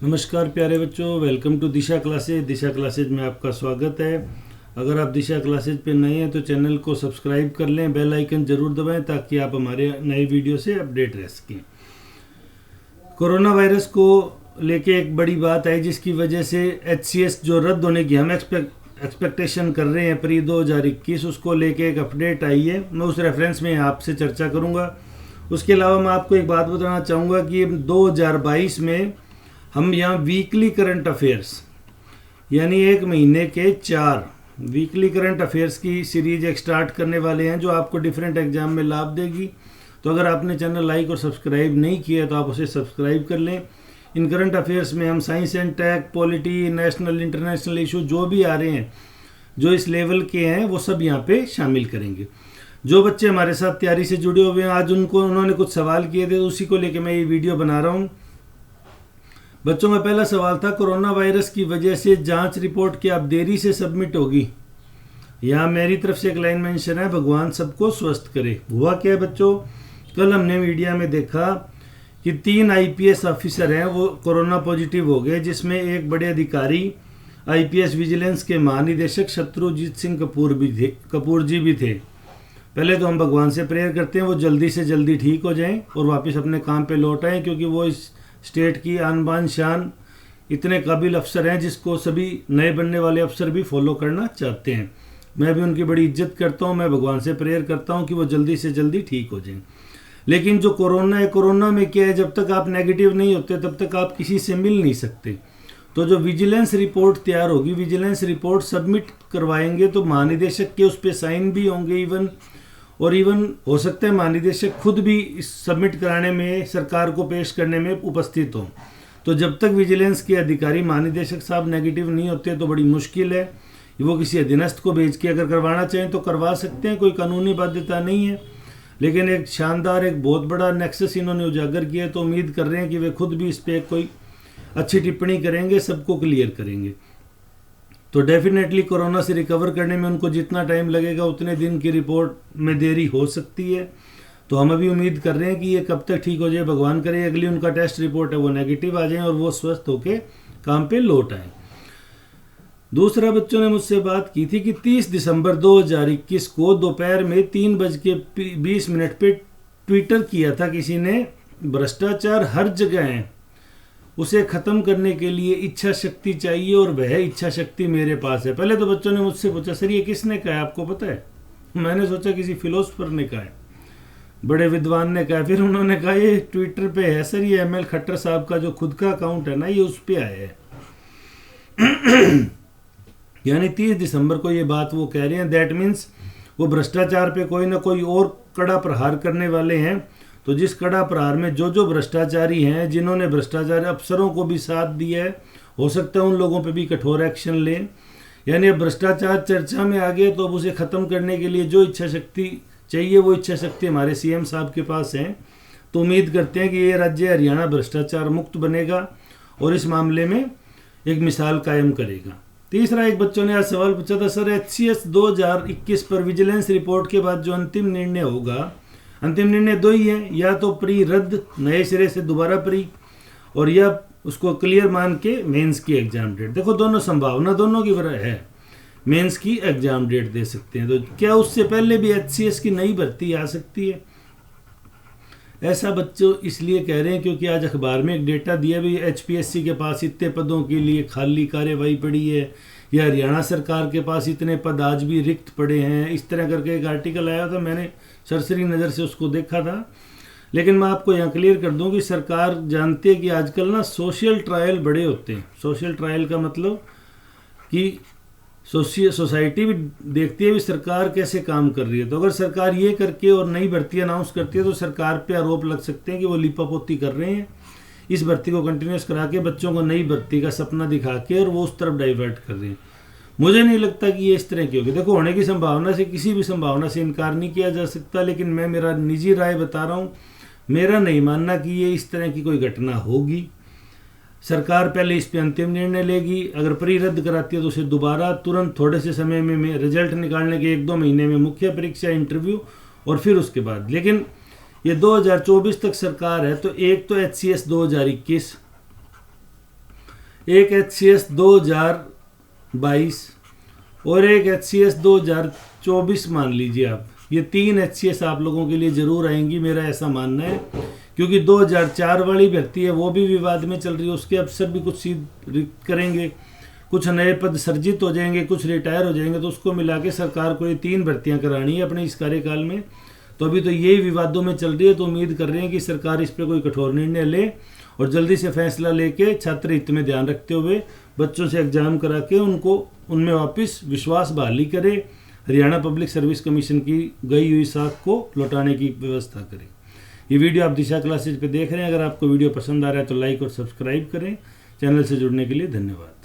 नमस्कार प्यारे बच्चों, welcome to Disha classes. Disha classes में आपका स्वागत है। अगर आप दिशा क्लासेज पे नए हैं तो चैनल को सब्सक्राइब कर लें, बेल आइकन जरूर दबाएं ताकि आप हमारे नए वीडियो से अपडेट रह सकें। कोरोना वायरस को लेके एक बड़ी बात आई जिसकी वजह से HCS जो रद्द होने की हम एक्सपेक्टेशन कर रहे हैं प्री 2021, उसको लेके एक अपडेट आई है। मैं उस रेफरेंस में आपसे चर्चा करूँगा। उसके अलावा मैं आपको एक बात बताना चाहूँगा कि 2022 में हम यहाँ वीकली करंट अफेयर्स यानी एक महीने के 4 वीकली करंट अफेयर्स की सीरीज एक स्टार्ट करने वाले हैं जो आपको डिफरेंट एग्जाम में लाभ देगी। तो अगर आपने चैनल लाइक और सब्सक्राइब नहीं किया तो आप उसे सब्सक्राइब कर लें। इन करंट अफेयर्स में हम science and tech, polity, national international issue जो भी आ रहे हैं, जो इस लेवल के हैं, वो सब यहाँ पे शामिल करेंगे। जो बच्चे हमारे साथ तैयारी से जुड़े हुए हैं, आज उन्होंने कुछ सवाल किए थे, उसी को लेकर मैं ये वीडियो बना रहा हूँ। बच्चों का पहला सवाल था, कोरोना वायरस की वजह से जांच रिपोर्ट क्या अब देरी से सबमिट होगी? यहाँ मेरी तरफ से एक लाइन मेंशन है, भगवान सबको स्वस्थ करे। हुआ क्या है बच्चों, कल हमने मीडिया में देखा कि 3 IPS ऑफिसर हैं वो कोरोना पॉजिटिव हो गए, जिसमें एक बड़े अधिकारी IPS विजिलेंस के महानिदेशक शत्रुजीत सिंह कपूर जी भी थे। पहले तो हम भगवान से प्रेयर करते हैं वो जल्दी से जल्दी ठीक हो जाएं और वापस अपने काम पे लौट आएँ, क्योंकि वो इस स्टेट की आन बान शान इतने काबिल अफसर हैं जिसको सभी नए बनने वाले अफसर भी फॉलो करना चाहते हैं। मैं भी उनकी बड़ी इज्जत करता हूं। मैं भगवान से प्रेयर करता हूं कि वो जल्दी से जल्दी ठीक हो जाएं। लेकिन जो कोरोना है, कोरोना में क्या है, जब तक आप नेगेटिव नहीं होते तब तक आप किसी से मिल नहीं सकते। तो जो विजिलेंस रिपोर्ट तैयार होगी, विजिलेंस रिपोर्ट सबमिट करवाएंगे तो महानिदेशक के उस पर साइन भी होंगे इवन हो सकता है महानिदेशक खुद भी इस सबमिट कराने में, सरकार को पेश करने में उपस्थित हों। तो जब तक विजिलेंस के अधिकारी महानिदेशक साहब नेगेटिव नहीं होते तो बड़ी मुश्किल है। वो किसी अधीनस्थ को भेज के अगर करवाना चाहें तो करवा सकते हैं, कोई कानूनी बाध्यता नहीं है। लेकिन एक शानदार, एक बहुत बड़ा नेक्सस इन्होंने उजागर किया, तो उम्मीद कर रहे हैं कि वे खुद भी इस पर कोई अच्छी टिप्पणी करेंगे, सबको क्लियर करेंगे। तो डेफिनेटली कोरोना से रिकवर करने में उनको जितना टाइम लगेगा उतने दिन की रिपोर्ट में देरी हो सकती है। तो हम अभी उम्मीद कर रहे हैं कि ये कब तक ठीक हो जाए, भगवान करे अगली उनका टेस्ट रिपोर्ट है वो नेगेटिव आ जाए और वो स्वस्थ होके काम पे लौट आए। दूसरा, बच्चों ने मुझसे बात की थी कि 30 दिसंबर 2021 को दोपहर में 3:20 पे ट्विटर किया था किसी ने, भ्रष्टाचार हर जगह है, उसे खत्म करने के लिए इच्छा शक्ति चाहिए और वह इच्छा शक्ति मेरे पास है। पहले तो बच्चों ने मुझसे पूछा, सर ये किसने कहा है, आपको पता है? मैंने सोचा किसी फिलोसफर ने कहा है, बड़े विद्वान ने कहा। फिर उन्होंने कहा ये ट्विटर पे है सर, ये ML खट्टर साहब का जो खुद का अकाउंट है ना, ये उस पे आया है। यानी 30 दिसंबर को ये बात वो कह रहे हैं। दैट मीन्स वो भ्रष्टाचार पे कोई ना कोई और कड़ा प्रहार करने वाले हैं। तो जिस कड़ा प्रहार में जो भ्रष्टाचारी हैं, जिन्होंने भ्रष्टाचारी अफसरों को भी साथ दिया है, हो सकता है उन लोगों पे भी कठोर एक्शन लें। यानी अब भ्रष्टाचार चर्चा में आ गया तो अब उसे ख़त्म करने के लिए जो इच्छा शक्ति चाहिए वो इच्छा शक्ति हमारे CM साहब के पास है। तो उम्मीद करते हैं कि ये राज्य हरियाणा भ्रष्टाचार मुक्त बनेगा और इस मामले में एक मिसाल कायम करेगा। तीसरा, एक बच्चों ने आज सवाल पूछा था, सर HCS 2021 पर विजिलेंस रिपोर्ट के बाद जो अंतिम निर्णय होगा, अंतिम निर्णय 2 ही है, या तो प्री रद्द, नए सिरे से दोबारा प्री, और या उसको क्लियर मान के मेंस की एग्जाम डेट। देखो दोनों संभावना दोनों की है, मेंस की एग्जाम डेट दे सकते हैं। तो क्या उससे पहले भी HCS की नई भर्ती आ सकती है? ऐसा बच्चों इसलिए कह रहे हैं क्योंकि आज अखबार में एक डेटा दिया भी, HPSC के पास इतने पदों के लिए खाली कार्यवाही पड़ी है, या हरियाणा सरकार के पास इतने पद आज भी रिक्त पड़े हैं। इस तरह करके एक आर्टिकल आया था, मैंने सरसरी नज़र से उसको देखा था। लेकिन मैं आपको यहाँ क्लियर कर दूं कि सरकार जानती है कि आजकल ना सोशल ट्रायल बड़े होते हैं। सोशल ट्रायल का मतलब कि सोसाइटी भी देखती है भी सरकार कैसे काम कर रही है। तो अगर सरकार ये करके और नई भर्ती अनाउंस करती है तो सरकार पे आरोप लग सकते हैं कि वो लिपापोती कर रहे हैं, इस भर्ती को कंटिन्यूस करा के बच्चों को नई भर्ती का सपना दिखा के और वो उस तरफ डाइवर्ट कर रहे हैं। मुझे नहीं लगता कि ये इस तरह की होगी। देखो, होने की संभावना से, किसी भी संभावना से इनकार नहीं किया जा सकता, लेकिन मैं मेरा निजी राय बता रहा हूँ। मेरा नहीं मानना कि ये इस तरह की कोई घटना होगी। सरकार पहले इस पे अंतिम निर्णय लेगी। अगर प्री रद्द कराती है तो उसे दोबारा तुरंत थोड़े से समय में रिजल्ट निकालने के 1-2 महीने में मुख्य परीक्षा, इंटरव्यू, और फिर उसके बाद। लेकिन ये 2024 तक सरकार है, तो एक तो HCS 2021 एक HCS 2022 और एक HCS 2024 मान लीजिए आप। ये 3 HCS आप लोगों के लिए ज़रूर आएंगी, मेरा ऐसा मानना है, क्योंकि 2004 वाली भर्ती है वो भी विवाद में चल रही है, उसके अफसर भी कुछ सीध करेंगे, कुछ नए पद सर्जित हो जाएंगे, कुछ रिटायर हो जाएंगे, तो उसको मिला के सरकार को ये 3 भर्तियां करानी है अपने इस कार्यकाल में। तो अभी तो यही विवादों में चल रही है, तो उम्मीद कर रहे हैं कि सरकार इस पर कोई कठोर निर्णय ले और जल्दी से फैसला लेके छात्र हित में ध्यान रखते हुए बच्चों से एग्जाम करा के उनको उनमें वापस विश्वास बहाली करे, हरियाणा पब्लिक सर्विस कमीशन की गई हुई साख को लौटाने की व्यवस्था करे। ये वीडियो आप दिशा क्लासेज पे देख रहे हैं। अगर आपको वीडियो पसंद आ रहा है तो लाइक और सब्सक्राइब करें। चैनल से जुड़ने के लिए धन्यवाद।